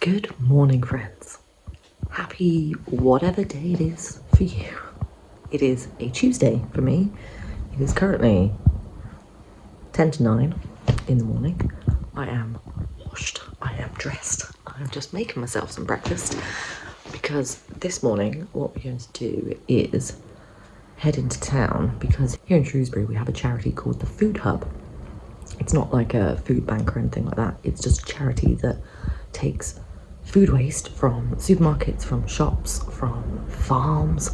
Good morning, friends. Happy whatever day it is for you. It is a Tuesday for me. It is currently 10 to 9 in the morning. I am washed. I am dressed. I'm just making myself some breakfast because this morning what we're going to do is head into town because here in Shrewsbury we have a charity called the Food Hub. It's not like a food bank or anything like that. It's just a charity that takes food waste from supermarkets, from shops, from farms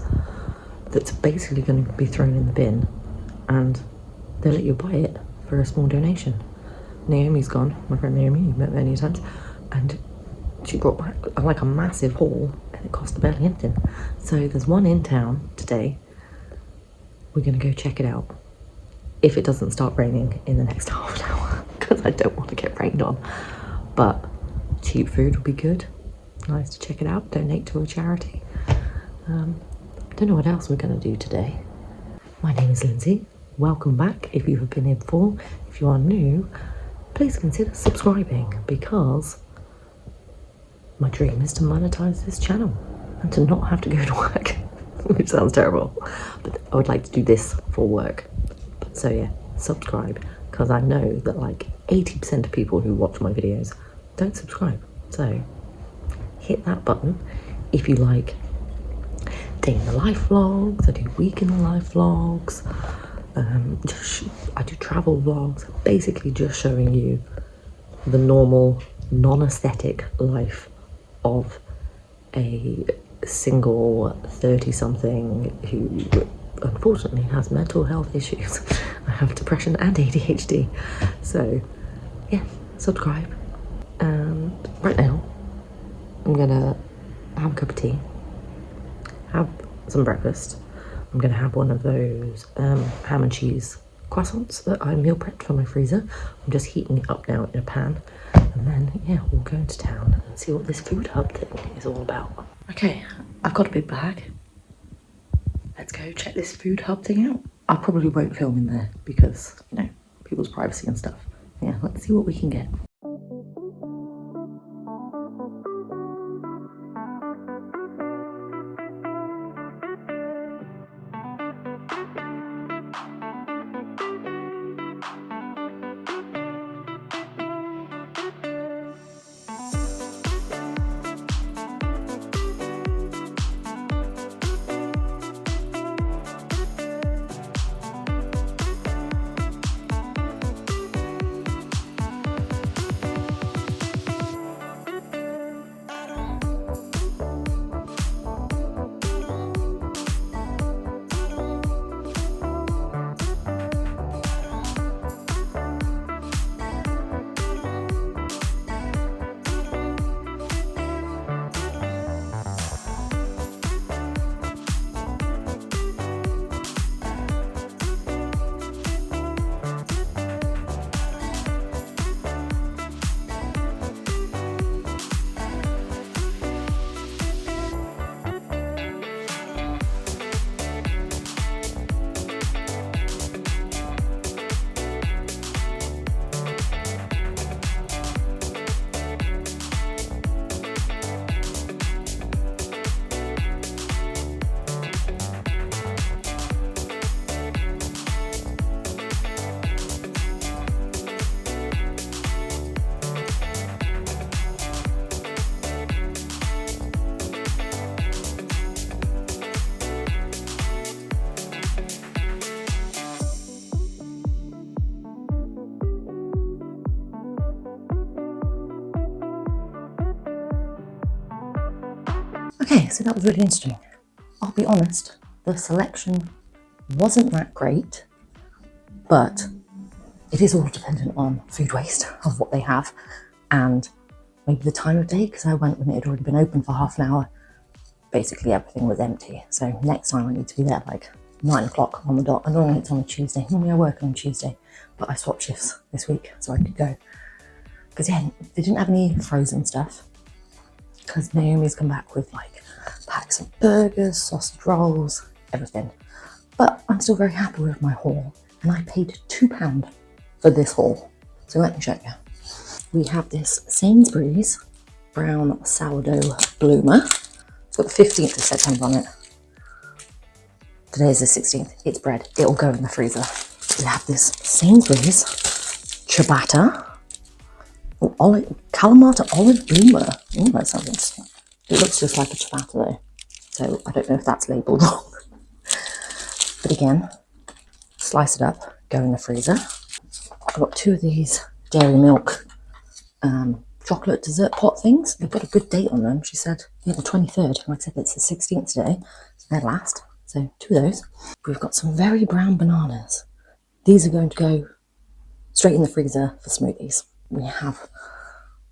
that's basically going to be thrown in the bin, and they let you buy it for a small donation. Naomi's gone, my friend Naomi, you've met many times, and she brought back like a massive haul and it cost barely anything. So there's one in town today. We're going to go check it out if it doesn't start raining in the next half an hour because I don't want to get rained on. But cheap food would be good. Nice to check it out, donate to a charity. Don't know what else we're going to do today. My name is Lindsay. Welcome back if you have been here before. If you are new, please consider subscribing because my dream is to monetize this channel and to not have to go to work, which sounds terrible. But I would like to do this for work. So yeah, subscribe because I know that like 80% of people who watch my videos don't subscribe. So hit that button if you like day in the life vlogs. I do week in the life vlogs. I do travel vlogs. Basically just showing you the normal, non-aesthetic life of a single 30-something who unfortunately has mental health issues. I have depression and ADHD. So yeah, subscribe. And right now I'm gonna have a cup of tea, have some breakfast. I'm gonna have one of those ham and cheese croissants that I meal prepped from my freezer. I'm just heating it up now in a pan, and then yeah, we'll go into town and see what this food hub thing is all about. Okay, I've got a big bag. Let's go check this food hub thing out. I probably won't film in there because, you know, people's privacy and stuff. Yeah, let's see what we can get. Okay, so that was really interesting. I'll be honest, the selection wasn't that great, but it is all dependent on food waste of what they have and maybe the time of day, because I went when it had already been open for half an hour. Basically everything was empty. So next time I need to be there like 9 o'clock on the dot. And normally it's on a Tuesday. Normally I work on Tuesday, but I swapped shifts this week so I could go. Because yeah, they didn't have any frozen stuff. Because Naomi's come back with like packs of burgers, sausage rolls, everything. But I'm still very happy with my haul. And I paid £2 for this haul. So let me show you. We have this Sainsbury's brown sourdough bloomer. It's got the 15th of September on it. Today is the 16th. It's bread. It'll go in the freezer. We have this Sainsbury's ciabatta. Oh, Kalamata olive bloomer. Oh, that sounds interesting. It looks just like a ciabatta though, so I don't know if that's labelled wrong. But again, slice it up, go in the freezer. I've got 2 of these dairy milk chocolate dessert pot things. They've got a good date on them. She said, yeah, the 23rd. Like I said, it's the 16th today, so they're last. So 2 of those. We've got some very brown bananas. These are going to go straight in the freezer for smoothies. We have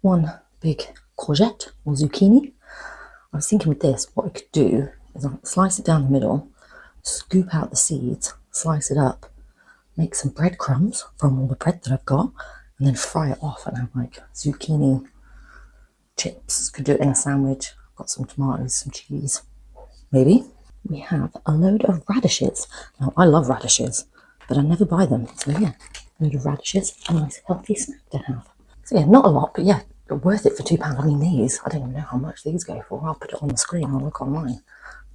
1 big courgette or zucchini. I was thinking with this, what I could do is I'll slice it down the middle, scoop out the seeds, slice it up, make some breadcrumbs from all the bread that I've got, and then fry it off and have like zucchini chips. Could do it in a sandwich. I've got some tomatoes, some cheese, maybe. We have a load of radishes. Now, I love radishes, but I never buy them. So yeah, a load of radishes, a nice healthy snack to have. So yeah, not a lot, but yeah, worth it for £2. I mean, these, I don't even know how much these go for. I'll put it on the screen, I'll look online.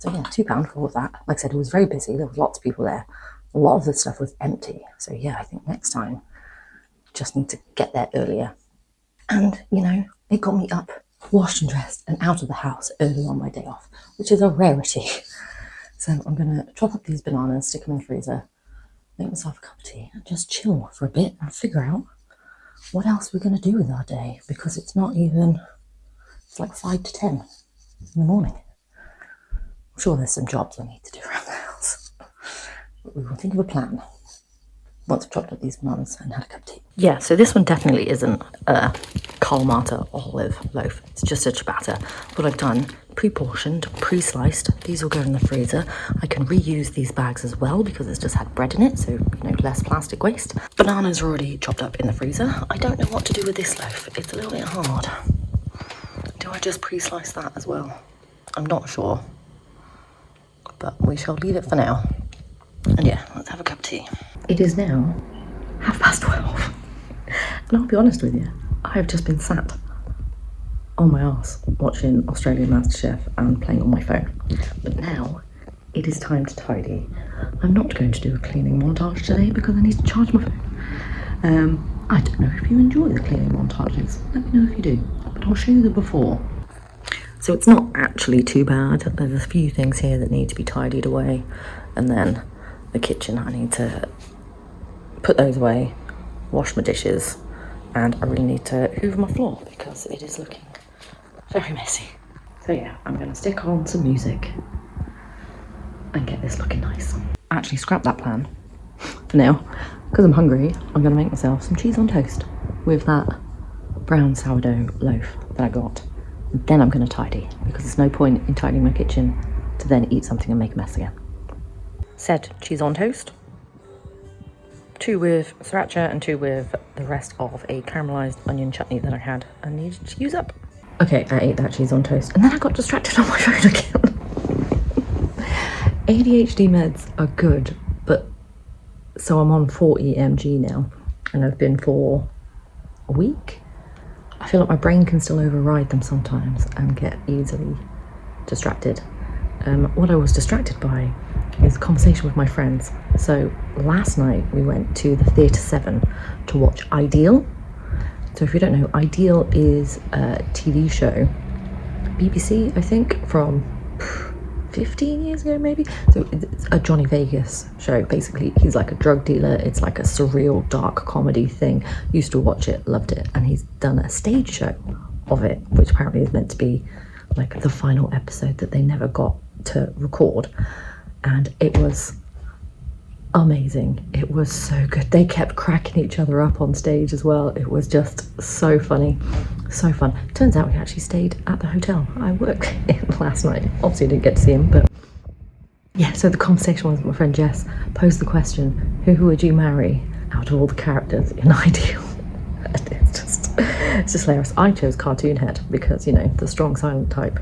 So yeah, £2 for all of that. Like I said, it was very busy. There was lots of people there. A lot of the stuff was empty. So yeah, I think next time, just need to get there earlier. And, you know, it got me up, washed and dressed, and out of the house early on my day off, which is a rarity. So I'm going to chop up these bananas, stick them in the freezer, make myself a cup of tea, and just chill for a bit and figure out what else we're going to do with our day, because it's not even, it's like 5 to 10 in the morning. I'm sure there's some jobs I need to do around the house, but we will think of a plan once I've chopped up these bananas and had a cup of tea. Yeah, so this one definitely isn't a Kalamata olive loaf. It's just a ciabatta. What I've done, pre-portioned, pre-sliced. These will go in the freezer. I can reuse these bags as well because it's just had bread in it, so, you know, less plastic waste. Bananas are already chopped up in the freezer. I don't know what to do with this loaf. It's a little bit hard. Do I just pre-slice that as well? I'm not sure, but we shall leave it for now. And yeah, let's have a cup of tea. It is now 12:30. And I'll be honest with you, I have just been sat on my arse watching Australian MasterChef and playing on my phone. But now it is time to tidy. I'm not going to do a cleaning montage today because I need to charge my phone. I don't know if you enjoy the cleaning montages. Let me know if you do. But I'll show you the before. So it's not actually too bad. There's a few things here that need to be tidied away. And then the kitchen, I need to put those away, wash my dishes, and I really need to hoover my floor because it is looking very messy. So yeah, I'm going to stick on some music and get this looking nice. Actually, scrap that plan for now. Because I'm hungry, I'm going to make myself some cheese on toast with that brown sourdough loaf that I got. And then I'm going to tidy, because there's no point in tidying my kitchen to then eat something and make a mess again. Said cheese on toast. 2 with sriracha and 2 with the rest of a caramelised onion chutney that I had and needed to use up. Okay, I ate that cheese on toast and then I got distracted on my phone again. ADHD meds are good, but so I'm on 40 mg now and I've been for a week. I feel like my brain can still override them sometimes and get easily distracted. What I was distracted by is a conversation with my friends. So last night we went to the theatre Severn to watch Ideal. So if you don't know, Ideal is a TV show, BBC I think, from 15 years ago maybe. So it's a Johnny Vegas show. Basically he's like a drug dealer. It's like a surreal dark comedy thing. Used to watch it, loved it, and he's done a stage show of it, which apparently is meant to be like the final episode that they never got to record. And it was amazing. It was so good. They kept cracking each other up on stage as well. It was just so funny, so fun. Turns out we actually stayed at the hotel I worked in last night. Obviously I didn't get to see him, but yeah. So the conversation was, my friend Jess posed the question, who would you marry out of all the characters in Ideal? And it's just hilarious. I chose Cartoon Head because, you know, the strong silent type.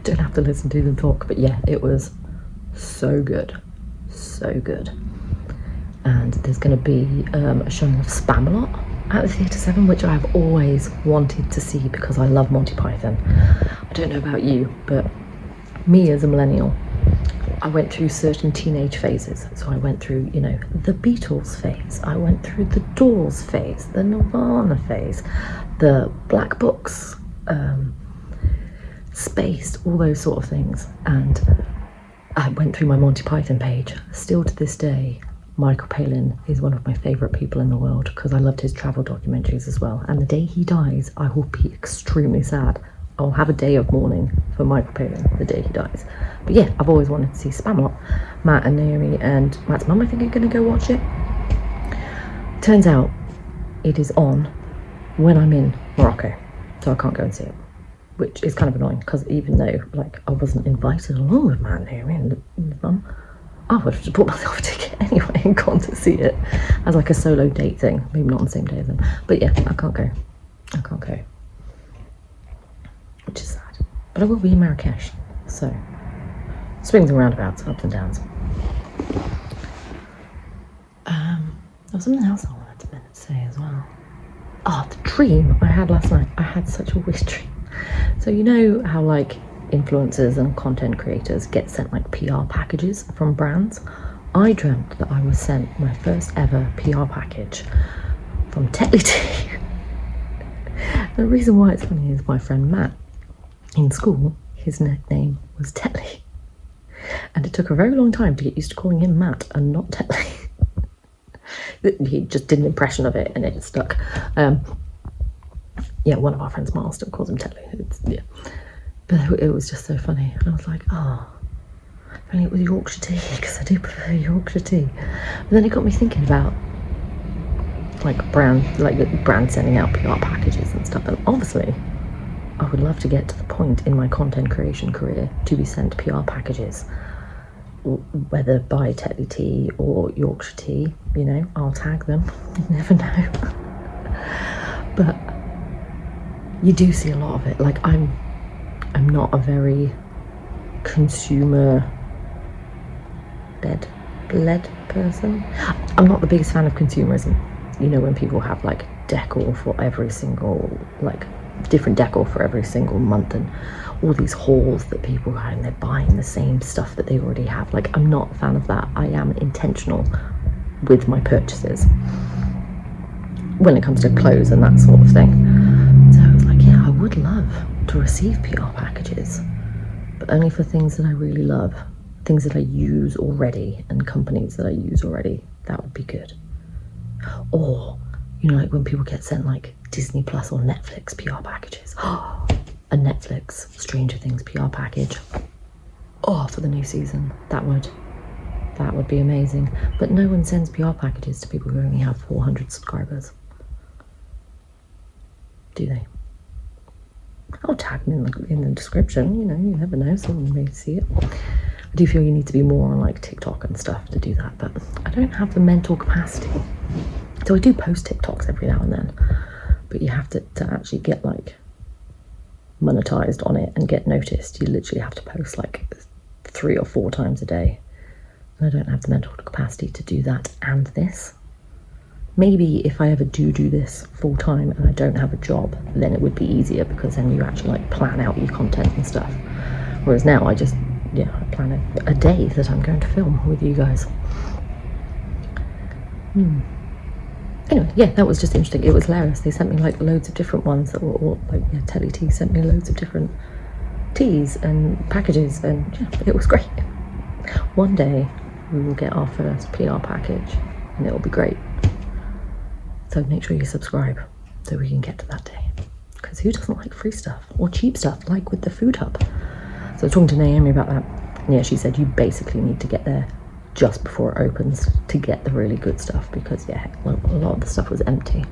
Don't have to listen to them talk. But yeah, it was so good, so good. And there's going to be a showing of Spamalot at the Theatre Severn, which I've always wanted to see because I love Monty Python. I don't know about you, but me as a millennial, I went through certain teenage phases. So I went through, you know, the Beatles phase, I went through the Doors phase, the Nirvana phase, the Black Books, Spaced, all those sort of things. And I went through my Monty Python page. Still to this day, Michael Palin is one of my favourite people in the world because I loved his travel documentaries as well. And the day he dies, I will be extremely sad. I'll have a day of mourning for Michael Palin the day he dies. But yeah, I've always wanted to see Spamalot. Matt and Naomi and Matt's mum, I think, are going to go watch it. Turns out it is on when I'm in Morocco, so I can't go and see it, which is kind of annoying because even though like I wasn't invited along with Matt and Naomi and mum, I would have just bought myself a ticket anyway and gone to see it as like a solo date thing. Maybe not on the same day as them, but yeah, I can't go, which is sad. But I will be in Marrakesh, so swings and roundabouts, ups and downs. There was something else I wanted to say as well. Oh, the dream I had last night. I had such a weird dream. So you know how like influencers and content creators get sent like PR packages from brands? I dreamt that I was sent my first ever PR package from Tetley tea. The reason why it's funny is my friend Matt, in school, his nickname was Tetley. And it took a very long time to get used to calling him Matt and not Tetley. He just did an impression of it and it stuck. Yeah, one of our friends, Miles, still calls him Tetley. But it was just so funny. And I was like, oh, if only it was Yorkshire tea, because I do prefer Yorkshire tea. But then it got me thinking about like the brand sending out PR packages and stuff. And obviously, I would love to get to the point in my content creation career to be sent PR packages, whether by Tetley tea or Yorkshire tea. You know, I'll tag them. You never know. But you do see a lot of it. Like I'm not a very consumer led person. I'm not the biggest fan of consumerism. You know, when people have like decor for every single, like different decor for every single month and all these hauls that people have and they're buying the same stuff that they already have. Like, I'm not a fan of that. I am intentional with my purchases when it comes to clothes and that sort of thing. So I was like, yeah, I would love to receive PR packages, but only for things that I really love, things that I use already and companies that I use already. That would be good. Or, you know, like when people get sent like Disney Plus or Netflix PR packages. Oh, a Netflix Stranger Things PR package. Oh, for the new season. That would be amazing. But no one sends PR packages to people who only have 400 subscribers. Do they? I'll tag them in the description, you know, you never know, someone may see it. I do feel you need to be more on like TikTok and stuff to do that, but I don't have the mental capacity. So I do post TikToks every now and then, but you have to actually get like monetized on it and get noticed. You literally have to post like 3 or 4 times a day. And I don't have the mental capacity to do that and this. Maybe if I ever do this full time and I don't have a job, then it would be easier because then you actually like plan out your content and stuff. Whereas now I just, I plan a day that I'm going to film with you guys. Anyway, yeah, that was just interesting. It was hilarious. They sent me like loads of different ones that were all like, Tetley tea sent me loads of different teas and packages, and yeah, it was great. One day we will get our first PR package and it will be great. So make sure you subscribe so we can get to that day. Because who doesn't like free stuff or cheap stuff, like with the food hub? So I was talking to Naomi about that. Yeah, she said you basically need to get there just before it opens to get the really good stuff because, yeah, a lot of the stuff was empty.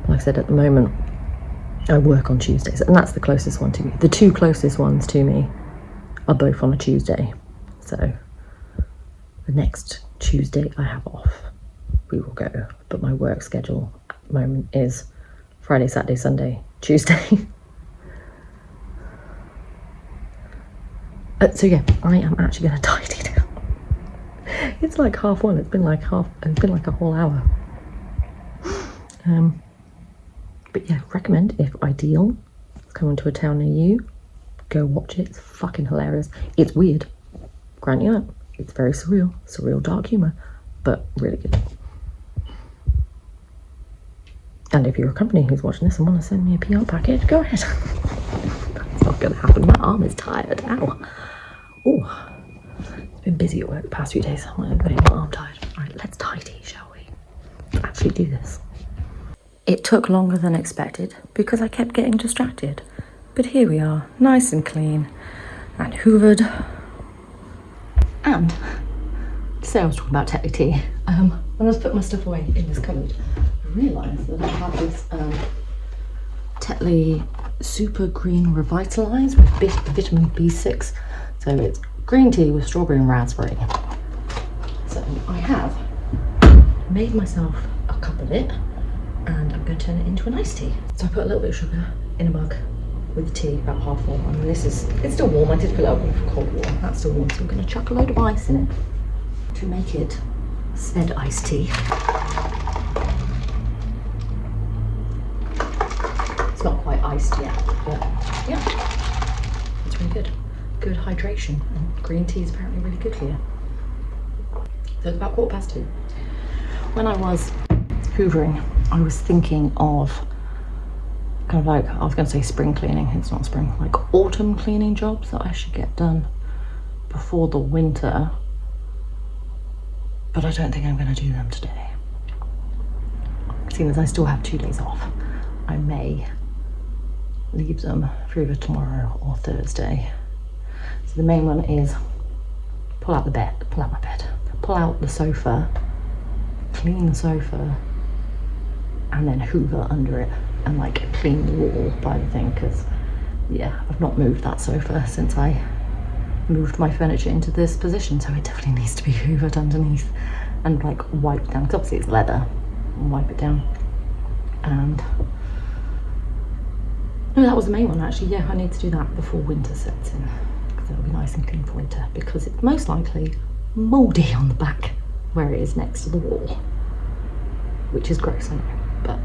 Like I said, at the moment, I work on Tuesdays, and that's the closest one to me. The 2 closest ones to me are both on a Tuesday. So the next Tuesday I have off, we will go. But my work schedule at the moment is Friday, Saturday, Sunday, Tuesday. So yeah, I am actually going to tidy down. It's like 1:30. It's been like a whole hour. But yeah, recommend if Ideal is coming to a town near you, go watch it. It's fucking hilarious. It's weird, grant you that. It's very surreal dark humour, but really good. And if you're a company who's watching this and want to send me a PR package, go ahead. That's not going to happen. My arm is tired. Ow. Oh, it's been busy at work the past few days. I'm getting my arm tired. Right, let's tidy, shall we? Let's actually do this. It took longer than expected because I kept getting distracted. But here we are, nice and clean and hoovered. And to say I was talking about Tetley tea, when I was putting my stuff away in this cupboard, I realised that I have this Tetley Super Green Revitalise with vitamin B6. So it's green tea with strawberry and raspberry. So I have made myself a cup of it and I'm going to turn it into an iced tea. So I put a little bit of sugar in a mug with the tea, about half full. And it's still warm. I did fill it up with cold water. That's still warm. So I'm going to chuck a load of ice in it to make it said iced tea. It's not quite iced yet, but yeah, it's really good. Good hydration, and green tea is apparently really good for you. So it's about 2:15. When I was hoovering, I was thinking of kind of like, I was going to say spring cleaning, it's not spring, like autumn cleaning jobs that I should get done before the winter, but I don't think I'm going to do them today. Seeing as I still have 2 days off, I may leave them for either tomorrow or Thursday. So the main one is pull out my bed, pull out the sofa, clean the sofa, and then hoover under it and like clean the wall by the thing, because yeah, I've not moved that sofa since I moved my furniture into this position, so it definitely needs to be hoovered underneath and like wiped down, because obviously it's leather, and wipe it down. And no, that was the main one actually. Yeah, I need to do that before winter sets in, because it'll be nice and clean for winter, because it's most likely mouldy on the back where it is next to the wall, which is gross, I know, but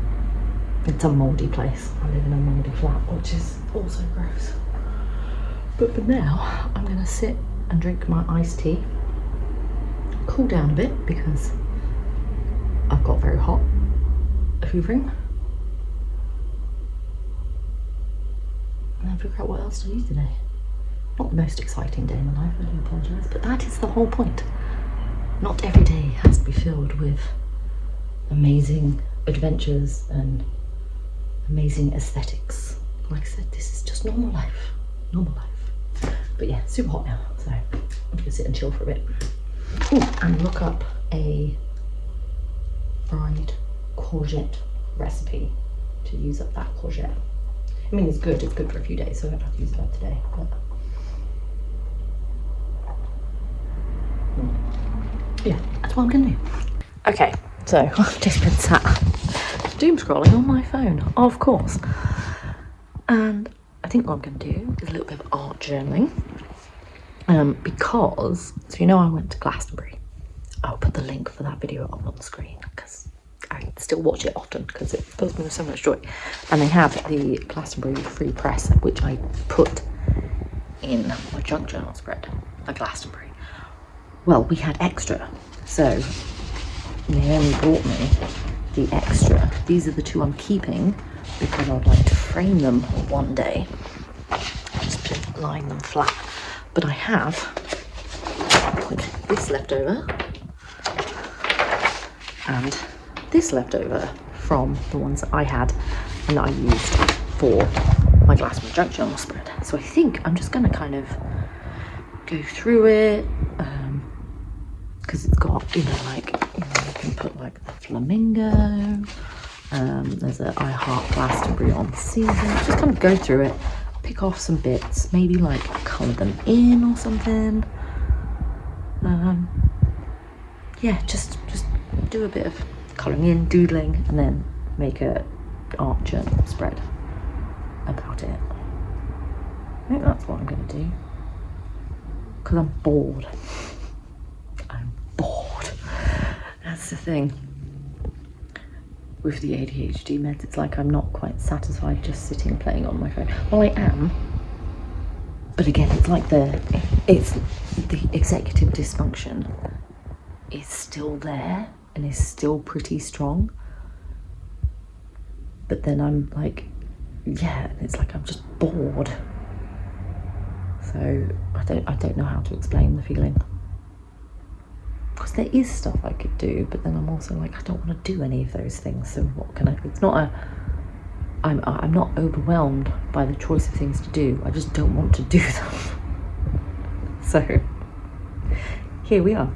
it's a mouldy place. I live in a mouldy flat, which is also gross. But for now, I'm gonna sit and drink my iced tea, cool down a bit, because I've got very hot hoovering, and then figure out what else to do today. Not the most exciting day in my life, I do apologise, but that is the whole point. Not every day has to be filled with amazing adventures and amazing aesthetics. Like I said, this is just normal life. But yeah, super hot now, so I'm gonna sit and chill for a bit. Ooh, and look up a fried courgette recipe to use up that courgette. I mean, it's good for a few days, so I don't have to use it up today, but yeah, that's what I'm gonna do. Okay, so I've just been sat doom scrolling on my phone, of course, and I think what I'm going to do is a little bit of art journaling, because, so you know I went to Glastonbury. I'll put the link for that video up on the screen, because I still watch it often, because it fills me with so much joy. And they have the Glastonbury free press, which I put in my junk journal spread for Glastonbury. Well, we had extra, so Naomi brought me the extra. These are the two I'm keeping because I'd like to frame them one day, just to line them flat. But I have this leftover and this leftover from the ones that I had and that I used for my Glastonbury junk journal spread. So I think I'm just going to kind of go through it, because it's got, you can put like the flamingo, there's a I Heart Glastonbury on season. Just kind of go through it, pick off some bits, maybe like colour them in or something. Yeah, just do a bit of colouring in, doodling, and then make a art journal spread about it. I think that's what I'm going to do, because I'm bored. I'm bored. That's the thing. with the ADHD meds. It's like I'm not quite satisfied just sitting playing on my phone. Well, I am, but again, it's like the executive dysfunction is still there and is still pretty strong. But then I'm like, yeah, it's like I'm just bored. So I don't know how to explain the feeling. Because there is stuff I could do, but then I'm also like, I don't want to do any of those things. So what can I? It's not I'm not overwhelmed by the choice of things to do. I just don't want to do them. So here we are.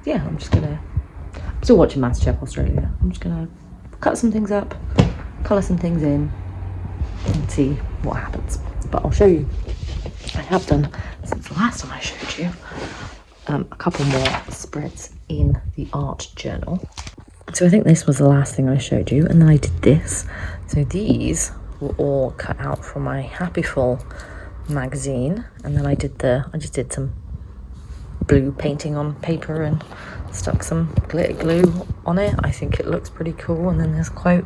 Yeah, I'm still watching MasterChef Australia. I'm just gonna cut some things up, colour some things in, and see what happens. But I'll show you. I have done, since the last time I showed you, a couple more spreads in the art journal. So I think this was the last thing I showed you, and then I did this. So these were all cut out from my Happyful magazine, and then I just did some blue painting on paper and stuck some glitter glue on it. I think it looks pretty cool. And then there's a quote,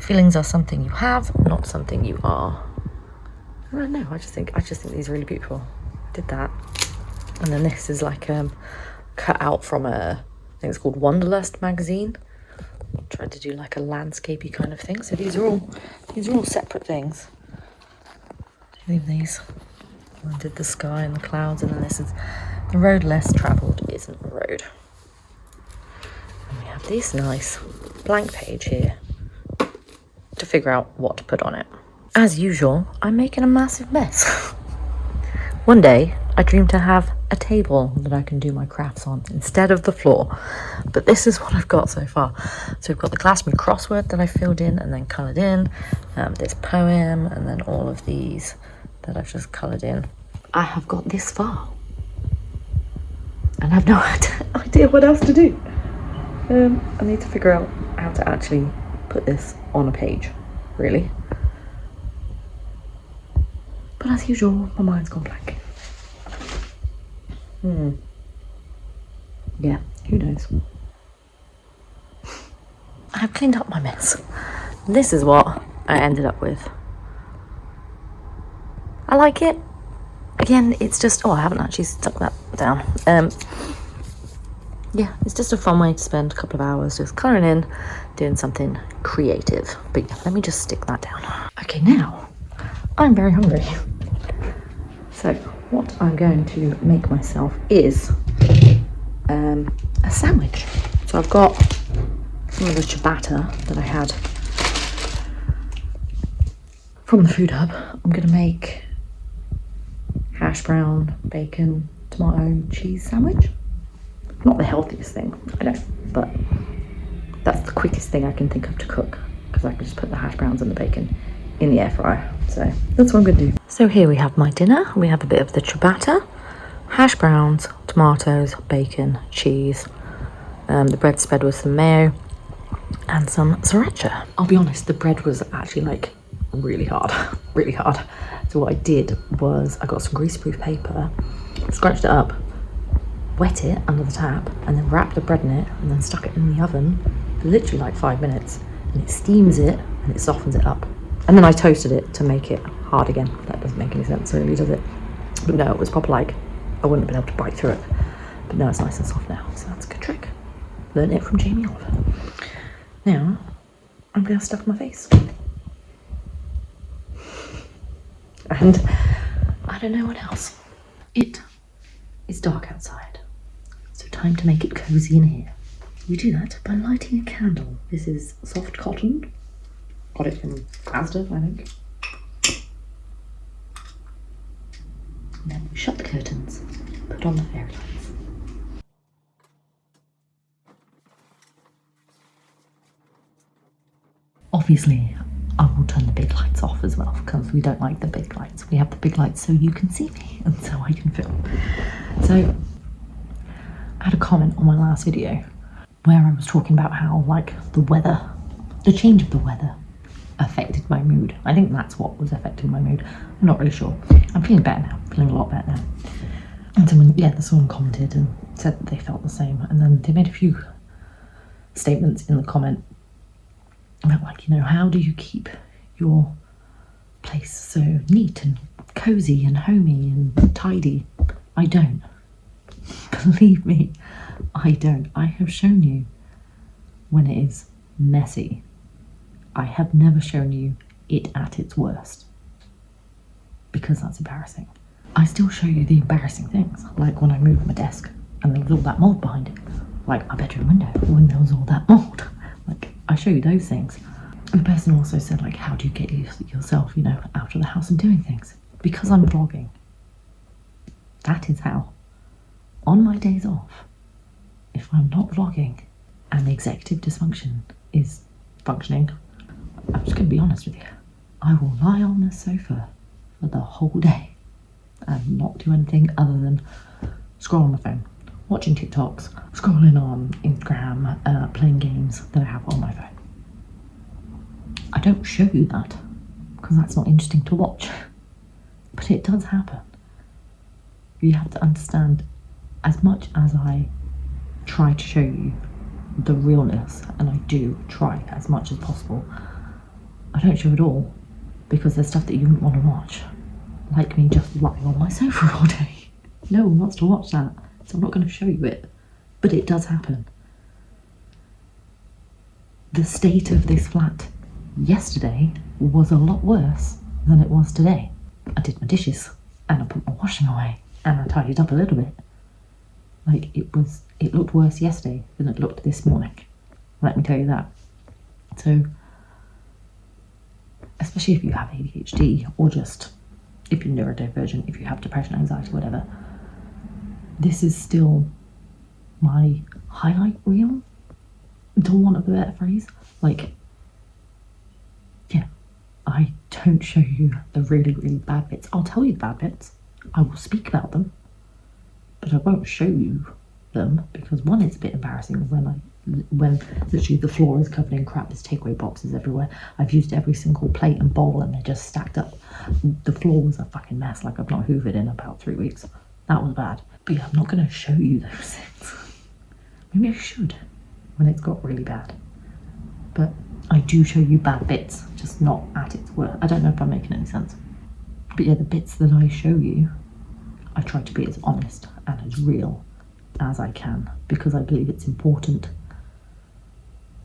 feelings are something you have, not something you are. I don't know, I just think these are really beautiful. Did that. And then this is like cut out from I think it's called Wanderlust magazine. I tried to do like a landscapey kind of thing. So these are all separate things. Leave these. I did the sky and the clouds, and then this is the road less travelled isn't a road. And we have this nice blank page here to figure out what to put on it. As usual, I'm making a massive mess. One day, I dreamed to have a table that I can do my crafts on instead of the floor. But this is what I've got so far. So we've got the Glastonbury crossword that I filled in and then coloured in, this poem, and then all of these that I've just coloured in. I have got this far. And I have no idea what else to do. I need to figure out how to actually put this on a page, really. But as usual, my mind's gone blank. Yeah, who knows? I've cleaned up my mess. This is what I ended up with. I like it. Again, it's just, I haven't actually stuck that down. Yeah, it's just a fun way to spend a couple of hours just colouring in, doing something creative. But yeah, let me just stick that down. Okay, now, I'm very hungry. So what I'm going to make myself is a sandwich. So I've got some of the ciabatta that I had from the food hub. I'm going to make hash brown, bacon, tomato, cheese sandwich. Not the healthiest thing, I know, but that's the quickest thing I can think of to cook, because I can just put the hash browns and the bacon in the air fryer. So that's what I'm going to do. So here we have my dinner. We have a bit of the ciabatta, hash browns, tomatoes, bacon, cheese. The bread spread with some mayo and some sriracha. I'll be honest, the bread was actually like really hard, really hard. So what I did was I got some greaseproof paper, scrunched it up, wet it under the tap, and then wrapped the bread in it and then stuck it in the oven for literally like 5 minutes, and it steams it and it softens it up. And then I toasted it to make it hard again. That doesn't make any sense really, does it? But no, it was proper, like I wouldn't have been able to bite through it. But no, it's nice and soft now, so that's a good trick. Learned it from Jamie Oliver. Now I'm gonna stuff my face. And I don't know what else. It is dark outside, so time to make it cozy in here. We do that by lighting a candle. This is soft cotton. Got it from Asda, I think. And then we shut the curtains, put on the fairy lights. Obviously, I will turn the big lights off as well, because we don't like the big lights. We have the big lights so you can see me and so I can film. So I had a comment on my last video where I was talking about how like the change of the weather affected my mood. I think that's what was affecting my mood. I'm not really sure. I'm feeling better now, feeling a lot better now. And someone commented and said that they felt the same. And then they made a few statements in the comment about, like, you know, how do you keep your place so neat and cozy and homey and tidy? I don't. Believe me, I don't. I have shown you when it is messy. I have never shown you it at its worst, because that's embarrassing. I still show you the embarrassing things, like when I moved my desk and there was all that mould behind it, like my bedroom window when there was all that mould. Like, I show you those things. And the person also said, like, how do you get yourself, you know, out of the house and doing things? Because I'm vlogging. That is how. On my days off, if I'm not vlogging and the executive dysfunction is functioning, I'm just going to be honest with you, I will lie on the sofa for the whole day and not do anything other than scroll on my phone, watching TikToks, scrolling on Instagram, playing games that I have on my phone. I don't show you that because that's not interesting to watch, but it does happen. You have to understand, as much as I try to show you the realness, and I do try as much as possible, I don't show it all because there's stuff that you wouldn't want to watch, like me just lying on my sofa all day. No one wants to watch that, so I'm not going to show you it, but it does happen. The state of this flat yesterday was a lot worse than it was today. I did my dishes and I put my washing away and I tidied up a little bit. Like, it looked worse yesterday than it looked this morning. Let me tell you that. So, especially if you have ADHD, or just if you're neurodivergent, if you have depression, anxiety, whatever, this is still my highlight reel, to want of a better phrase. Like, yeah, I don't show you the really, really bad bits. I'll tell you the bad bits. I will speak about them, but I won't show you them because, one, it's a bit embarrassing when literally the floor is covered in crap. There's takeaway boxes everywhere. I've used every single plate and bowl and they're just stacked up. The floor was a fucking mess. Like, I've not hoovered in about 3 weeks. That was bad. But yeah, I'm not going to show you those things. Maybe I should when it's got really bad. But I do show you bad bits, just not at its worst. I don't know if I'm making any sense. But yeah, the bits that I show you, I try to be as honest and as real as I can, because I believe it's important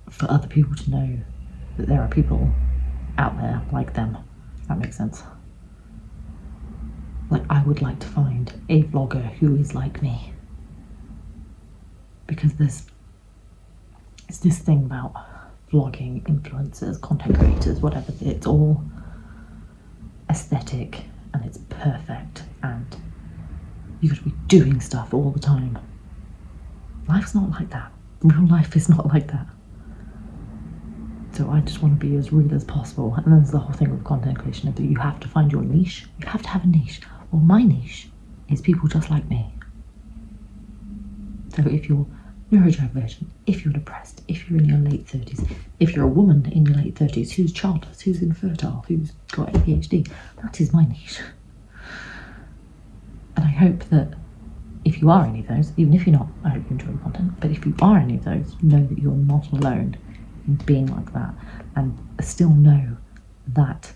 for other people to know that there are people out there like them. If that makes sense. Like, I would like to find a vlogger who is like me, because it's this thing about vlogging, influencers, content creators, whatever, it's all aesthetic and it's perfect and you got to be doing stuff all the time. Life's not like that. Real life is not like that. So I just want to be as real as possible. And there's the whole thing with content creation, that you have to find your niche. You have to have a niche. Well, my niche is people just like me. So if you're neurodivergent, if you're depressed, if you're in your late 30s, if you're a woman in your late 30s who's childless, who's infertile, who's got ADHD, that is my niche. And I hope that if you are any of those, even if you're not, I hope you enjoy the content, but if you are any of those, know that you're not alone in being like that, and still know that,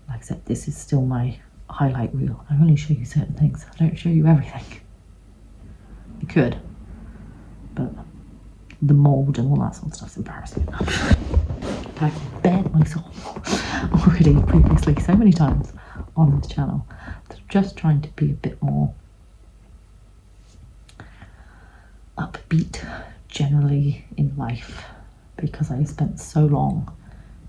like I said, this is still my highlight reel. I only show you certain things. I don't show you everything. You could, but the mould and all that sort of stuff's embarrassing. I've bared myself already previously so many times on this channel that I'm just trying to be a bit more upbeat generally in life, because I spent so long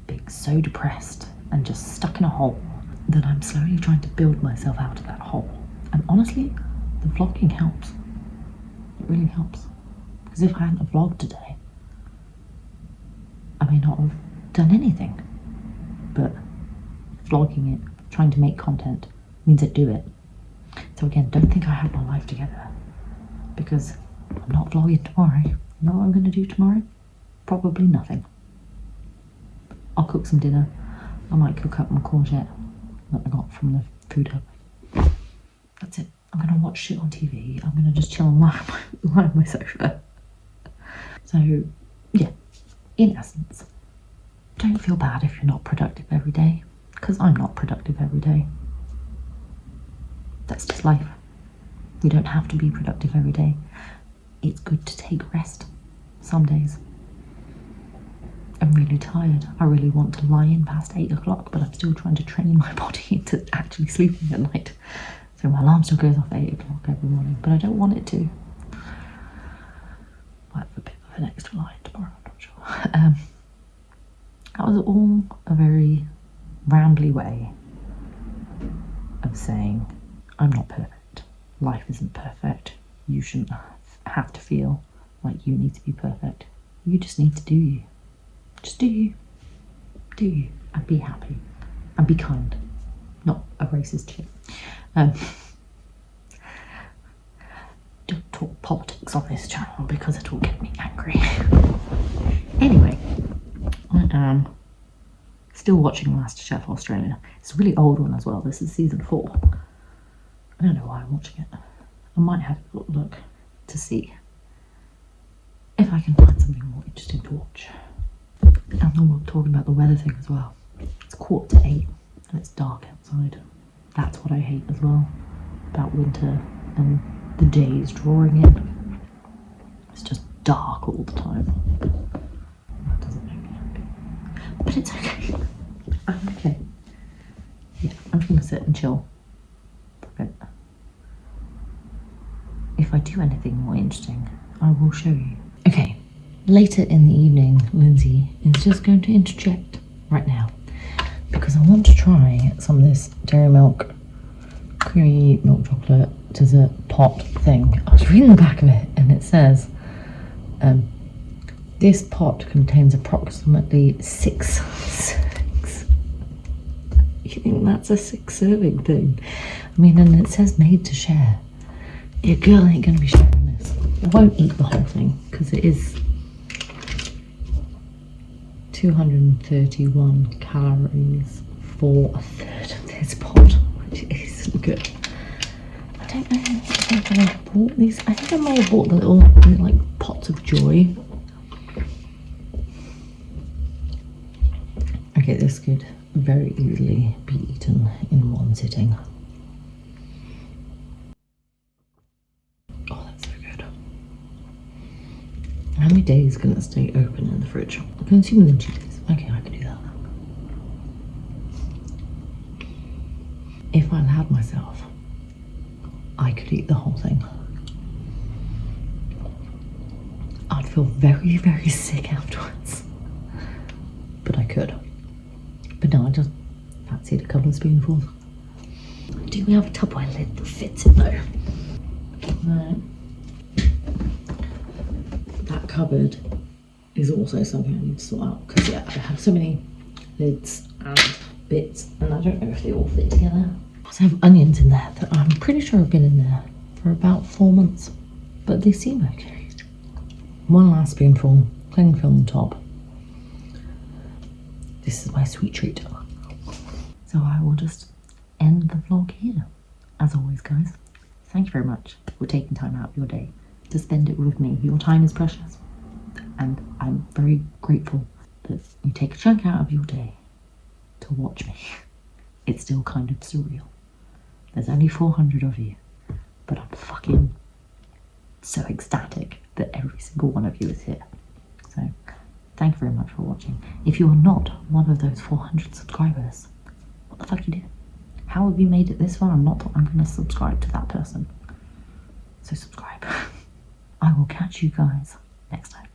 being so depressed and just stuck in a hole that I'm slowly trying to build myself out of that hole. And honestly, the vlogging helps. It really helps. Because if I hadn't vlogged today, I may not have done anything. But vlogging it, trying to make content, means I do it. So again, don't think I have my life together, because I'm not vlogging tomorrow. You know what I'm going to do tomorrow? Probably nothing. I'll cook some dinner. I might cook up my courgette that I got from the food hub. That's it. I'm going to watch shit on TV. I'm going to just chill and lie on my sofa. So, yeah, in essence, don't feel bad if you're not productive every day, because I'm not productive every day. That's just life. We don't have to be productive every day. It's good to take rest some days. I'm really tired. I really want to lie in past 8 o'clock, but I'm still trying to train my body into actually sleeping at night. So my alarm still goes off at 8 o'clock every morning, but I don't want it to. Might have a bit of an extra line tomorrow, I'm not sure. That was all a very rambly way of saying, I'm not perfect. Life isn't perfect. You shouldn't have to feel like you need to be perfect. You just need to do you. Just do you. Do you. And be happy. And be kind. Not a racist shit. Don't talk politics on this channel because it will get me angry. Anyway, I am still watching MasterChef Australia. It's a really old one as well. This is season 4. I don't know why I'm watching it. I might have a look to see if I can find something more interesting to watch. And we're talking about the weather thing as well. It's 7:45 and it's dark outside. That's what I hate as well about winter and the days drawing in. It's just dark all the time. That doesn't make me happy. But it's okay. I'm okay. Yeah, I'm just gonna sit and chill for a bit. If I do anything more interesting, I will show you. Okay, later in the evening, Lindsay is just going to interject right now because I want to try some of this dairy milk, creamy milk chocolate dessert pot thing. I was reading the back of it and it says, this pot contains approximately 6 servings. You think that's a 6 serving thing? I mean, and it says made to share. Your girl ain't gonna be sharing this. I won't eat the whole thing because it is 231 calories for a third of this pot, which isn't good. I don't know if I bought these. I think I may have bought the little like pots of joy. Okay, this could very easily be eaten in one sitting. Oh, that's so good. How many days can it stay open in the fridge? I can assume within 2 days. Okay, I can do that. If I allowed myself, I could eat the whole thing. I'd feel very, very sick afterwards. But I could. But no, I just fancied a couple of spoonfuls. Do we have a Tupperware lid that fits it though? No. That cupboard is also something I need to sort out because yeah, I have so many lids and bits and I don't know if they all fit together. I also have onions in there that I'm pretty sure have been in there for about 4 months, but they seem okay. One last spoonful, cling film on top. This is my sweet treat. So I will just end the vlog here. As always, guys, thank you very much for taking time out of your day to spend it with me. Your time is precious. And I'm very grateful that you take a chunk out of your day to watch me. It's still kind of surreal. There's only 400 of you, but I'm fucking so ecstatic that every single one of you is here. So thank you very much for watching. If you're not one of those 400 subscribers, what the fuck you do? How have you made it this far? I'm gonna subscribe to that person. So subscribe. I will catch you guys next time.